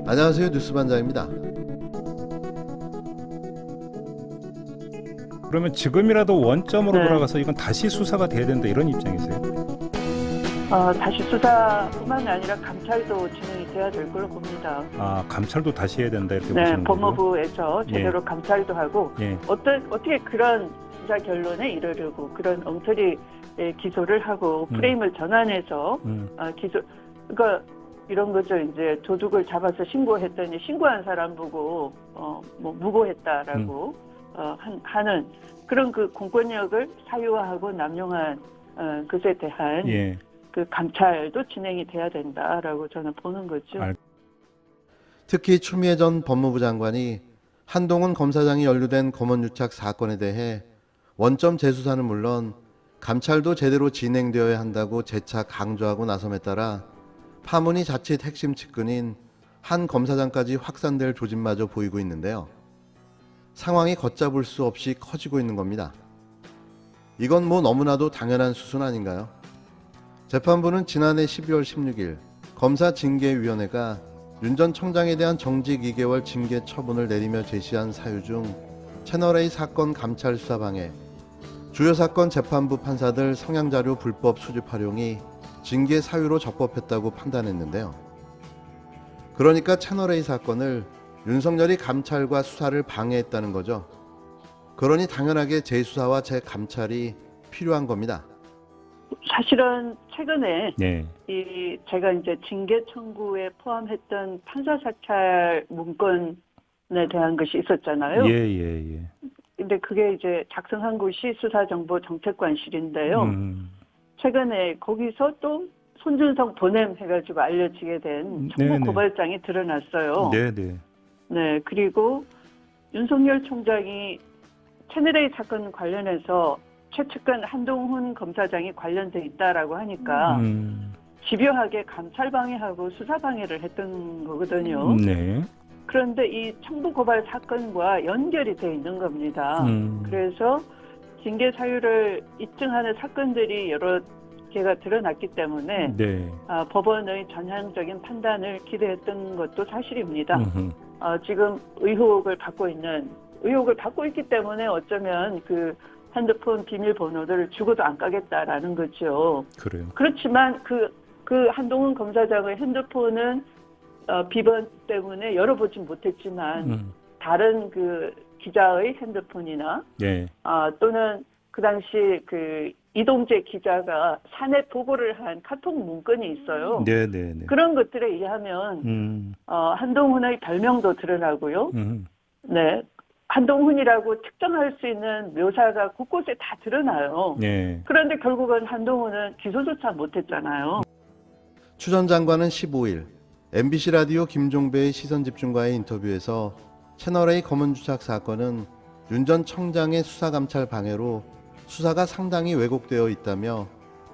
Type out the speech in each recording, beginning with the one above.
안녕하세요. 뉴스반장입니다. 그러면 지금이라도 원점으로 돌아가서 이건 다시 수사가 돼야 된다 이런 입장이세요? 다시 수사뿐만 아니라 감찰도 진행이 돼야 될 걸로 봅니다. 감찰도 다시 해야 된다 이렇게 보시는 거죠? 법무부에서 제대로 감찰도 하고 어떻게 그런 수사 결론에 이르려고 그런 엉터리 기소를 하고 프레임을 전환해서 기소 그러니까 이런 거죠. 이제 도둑을 잡아서 신고했더니 신고한 사람 보고 무고했다라고 하는 그런 그 공권력을 사유화하고 남용한 것에 대한 그 감찰도 진행이 돼야 된다라고 저는 보는 거죠. 특히 추미애 전 법무부 장관이 한동훈 검사장이 연루된 검언유착 사건에 대해 원점 재수사는 물론 감찰도 제대로 진행되어야 한다고 재차 강조하고 나섬에 따라 파문이 자칫 핵심 측근인 한 검사장까지 확산될 조짐마저 보이고 있는데요. 상황이 걷잡을 수 없이 커지고 있는 겁니다. 이건 뭐 너무나도 당연한 수순 아닌가요? 재판부는 지난해 12월 16일 검사징계위원회가 윤 전 청장에 대한 정직 2개월 징계 처분을 내리며 제시한 사유 중 채널A 사건 감찰 수사 방해, 주요 사건 재판부 판사들 성향자료 불법 수집 활용이 징계 사유로 적법했다고 판단했는데요. 그러니까 채널A 사건을 윤석열이 감찰과 수사를 방해했다는 거죠. 그러니 당연하게 재수사와 재감찰이 필요한 겁니다. 사실은 최근에 제가 이제 징계 청구에 포함했던 판사 사찰 문건에 대한 것이 있었잖아요. 근데 그게 이제 작성한 곳이 수사정보정책관실인데요. 최근에 거기서 또 손준성 보냄 해가지고 알려지게 된 청구 고발장이 드러났어요. 네, 그리고 윤석열 총장이 채널A 사건 관련해서 최측근 한동훈 검사장이 관련돼 있다라고 하니까 집요하게 감찰 방해하고 수사 방해를 했던 거거든요. 그런데 이 청부 고발 사건과 연결이 돼 있는 겁니다. 그래서 징계 사유를 입증하는 사건들이 여러 개가 드러났기 때문에 법원의 전향적인 판단을 기대했던 것도 사실입니다. 지금 의혹을 받고 있기 때문에 어쩌면 그 핸드폰 비밀번호를 주고도 안 까겠다라는 거죠. 그렇지만 그 한동훈 검사장의 핸드폰은 비번 때문에 열어보진 못했지만 다른 그 기자의 핸드폰이나 또는 그 당시 그 이동재 기자가 사내 보고를 한 카톡 문건이 있어요. 그런 것들에 의하면 한동훈의 별명도 드러나고요. 한동훈이라고 특정할 수 있는 묘사가 곳곳에 다 드러나요. 그런데 결국은 한동훈은 기소조차 못했잖아요. 추 전 장관은 15일 MBC 라디오 김종배의 시선집중과의 인터뷰에서 채널A 검언주착 사건은 윤 전 청장의 수사감찰 방해로 수사가 상당히 왜곡되어 있다며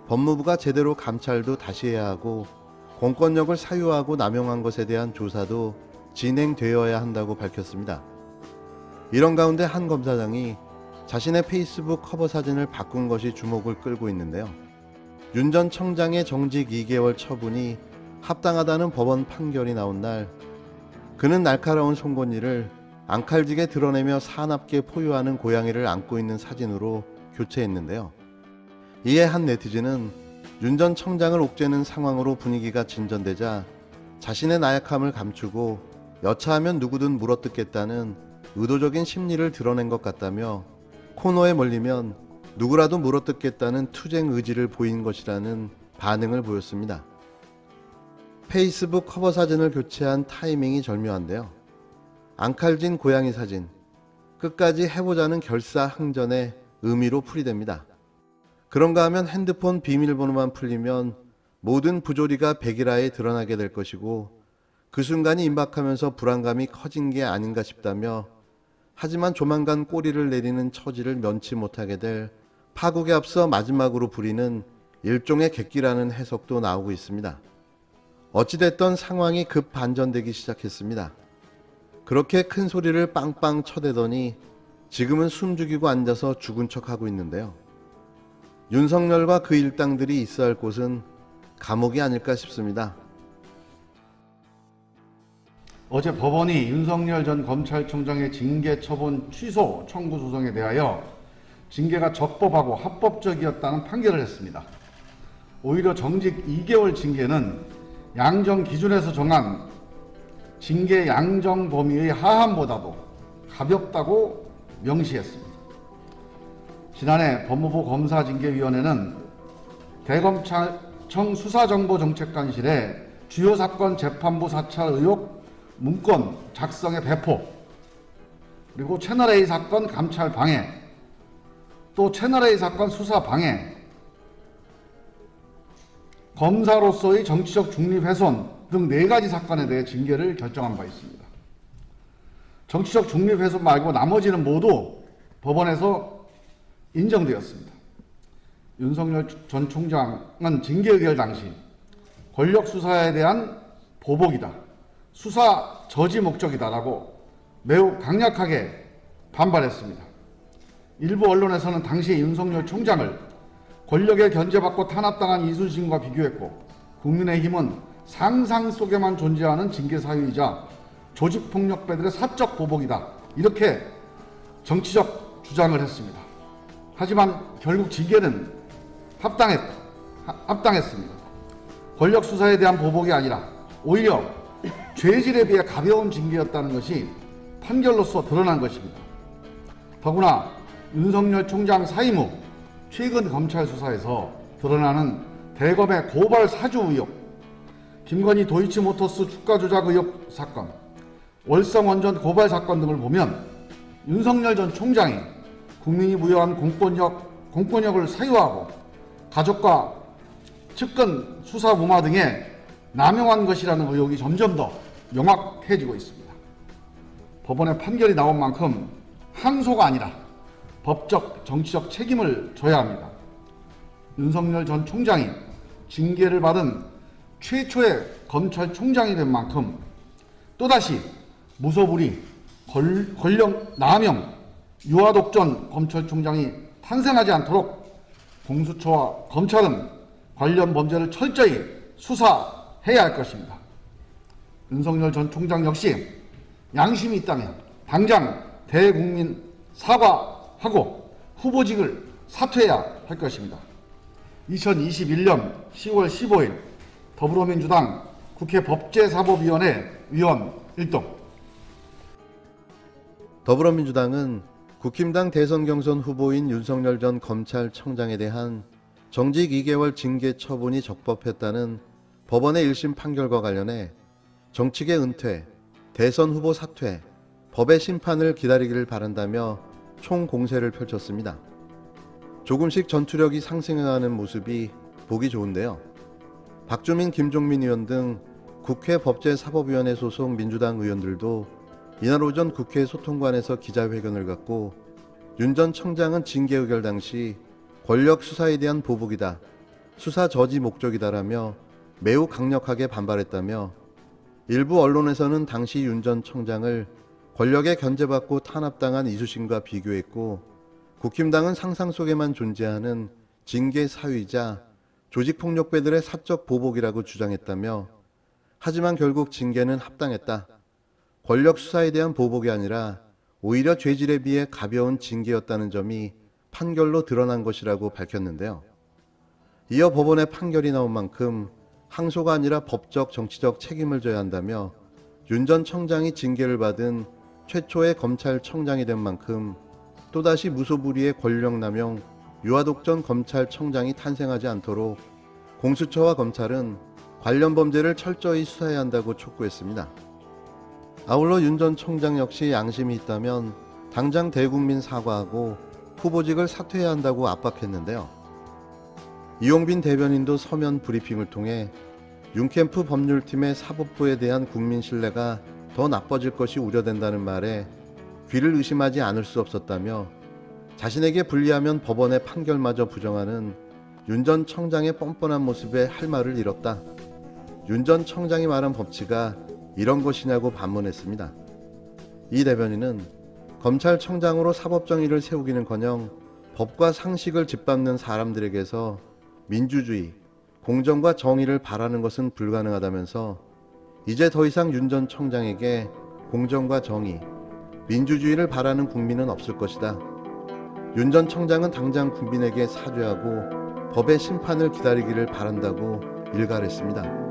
법무부가 제대로 감찰도 다시 해야 하고 공권력을 사유하고 남용한 것에 대한 조사도 진행되어야 한다고 밝혔습니다. 이런 가운데 한 검사장이 자신의 페이스북 커버 사진을 바꾼 것이 주목을 끌고 있는데요. 윤 전 청장의 정직 2개월 처분이 합당하다는 법원 판결이 나온 날 그는 날카로운 송곳니를 앙칼지게 드러내며 사납게 포효하는 고양이를 안고 있는 사진으로 교체했는데요. 이에 한 네티즌은 윤 전 청장을 옥죄는 상황으로 분위기가 진전되자 자신의 나약함을 감추고 여차하면 누구든 물어뜯겠다는 의도적인 심리를 드러낸 것 같다며 코너에 몰리면 누구라도 물어뜯겠다는 투쟁 의지를 보인 것이라는 반응을 보였습니다. 페이스북 커버 사진을 교체한 타이밍이 절묘한데요. 앙칼진 고양이 사진, 끝까지 해보자는 결사항전의 의미로 풀이됩니다. 그런가 하면 핸드폰 비밀번호만 풀리면 모든 부조리가 백일하에 드러나게 될 것이고 그 순간이 임박하면서 불안감이 커진 게 아닌가 싶다며 하지만 조만간 꼬리를 내리는 처지를 면치 못하게 될 파국에 앞서 마지막으로 부리는 일종의 객기라는 해석도 나오고 있습니다. 어찌됐던 상황이 급 반전되기 시작했습니다. 그렇게 큰 소리를 빵빵 쳐대더니 지금은 숨죽이고 앉아서 죽은 척하고 있는데요. 윤석열과 그 일당들이 있어야 할 곳은 감옥이 아닐까 싶습니다. 어제 법원이 윤석열 전 검찰총장의 징계 처분 취소 청구 소송에 대하여 징계가 적법하고 합법적이었다는 판결을 했습니다. 오히려 정직 2개월 징계는 양정 기준에서 정한 징계 양정 범위의 하한보다도 가볍다고 명시했습니다. 지난해 법무부 검사징계위원회는 대검찰청 수사정보정책관실에 주요 사건 재판부 사찰 의혹 문건 작성의 배포, 그리고 채널A 사건 감찰 방해, 또 채널A 사건 수사 방해, 검사로서의 정치적 중립 훼손 등 4가지 사건에 대해 징계를 결정한 바 있습니다. 정치적 중립 훼손 말고 나머지는 모두 법원에서 인정되었습니다. 윤석열 전 총장은 징계 의결 당시 권력 수사에 대한 보복이다, 수사 저지 목적이다라고 매우 강력하게 반발했습니다. 일부 언론에서는 당시 윤석열 총장을 권력에 견제받고 탄압당한 이순신과 비교했고, 국민의힘은 상상 속에만 존재하는 징계 사유이자 조직폭력배들의 사적 보복이다, 이렇게 정치적 주장을 했습니다. 하지만 결국 징계는 합당했습니다. 권력 수사에 대한 보복이 아니라 오히려 죄질에 비해 가벼운 징계였다는 것이 판결로서 드러난 것입니다. 더구나 윤석열 총장 사임 후 최근 검찰 수사에서 드러나는 대검의 고발 사주 의혹, 김건희 도이치모터스 주가 조작 의혹 사건, 월성원전 고발 사건 등을 보면 윤석열 전 총장이 국민이 부여한 공권력을 사유하고 가족과 측근 수사 무마 등에 남용한 것이라는 의혹이 점점 더 명확해지고 있습니다. 법원의 판결이 나온 만큼 항소가 아니라 법적, 정치적 책임을 져야 합니다. 윤석열 전 총장이 징계를 받은 최초의 검찰총장이 된 만큼 또다시 무소불위, 권력 남용, 유아독전 검찰총장이 탄생하지 않도록 공수처와 검찰은 관련 범죄를 철저히 수사해야 할 것입니다. 윤석열 전 총장 역시 양심이 있다면 당장 대국민 사과하고 후보직을 사퇴해야 할 것입니다. 2021년 10월 15일 더불어민주당 국회 법제사법위원회 위원 1동. 더불어민주당은 국힘당 대선 경선 후보인 윤석열 전 검찰청장에 대한 정직 2개월 징계 처분이 적법했다는 법원의 1심 판결과 관련해 정치계 은퇴, 대선 후보 사퇴, 법의 심판을 기다리기를 바란다며 총공세를 펼쳤습니다. 조금씩 전투력이 상승해가는 모습이 보기 좋은데요. 박주민, 김종민 의원 등 국회 법제사법위원회 소속 민주당 의원들도 이날 오전 국회 소통관에서 기자회견을 갖고 윤 전 청장은 징계 의결 당시 권력 수사에 대한 보복이다, 수사 저지 목적이다라며 매우 강력하게 반발했다며, 일부 언론에서는 당시 윤 전 청장을 권력에 견제받고 탄압당한 이수신과 비교했고, 국힘당은 상상 속에만 존재하는 징계 사유이자 조직폭력배들의 사적 보복이라고 주장했다며, 하지만 결국 징계는 합당했다, 권력 수사에 대한 보복이 아니라 오히려 죄질에 비해 가벼운 징계였다는 점이 판결로 드러난 것이라고 밝혔는데요. 이어 법원의 판결이 나온 만큼 항소가 아니라 법적, 정치적 책임을 져야 한다며 윤 전 청장이 징계를 받은 최초의 검찰청장이 된 만큼 또다시 무소불위의 권력남용, 유아독전 검찰청장이 탄생하지 않도록 공수처와 검찰은 관련 범죄를 철저히 수사해야 한다고 촉구했습니다. 아울러 윤 전 청장 역시 양심이 있다면 당장 대국민 사과하고 후보직을 사퇴해야 한다고 압박했는데요. 이용빈 대변인도 서면 브리핑을 통해 윤캠프 법률팀의 사법부에 대한 국민 신뢰가 더 나빠질 것이 우려된다는 말에 귀를 의심하지 않을 수 없었다며, 자신에게 불리하면 법원의 판결마저 부정하는 윤 전 청장의 뻔뻔한 모습에 할 말을 잃었다, 윤 전 청장이 말한 법치가 이런 것이냐고 반문했습니다. 이 대변인은 검찰청장으로 사법정의를 세우기는커녕 법과 상식을 짓밟는 사람들에게서 민주주의, 공정과 정의를 바라는 것은 불가능하다면서 이제 더 이상 윤 전 청장에게 공정과 정의, 민주주의를 바라는 국민은 없을 것이다. 윤 전 청장은 당장 국민에게 사죄하고 법의 심판을 기다리기를 바란다고 일갈했습니다.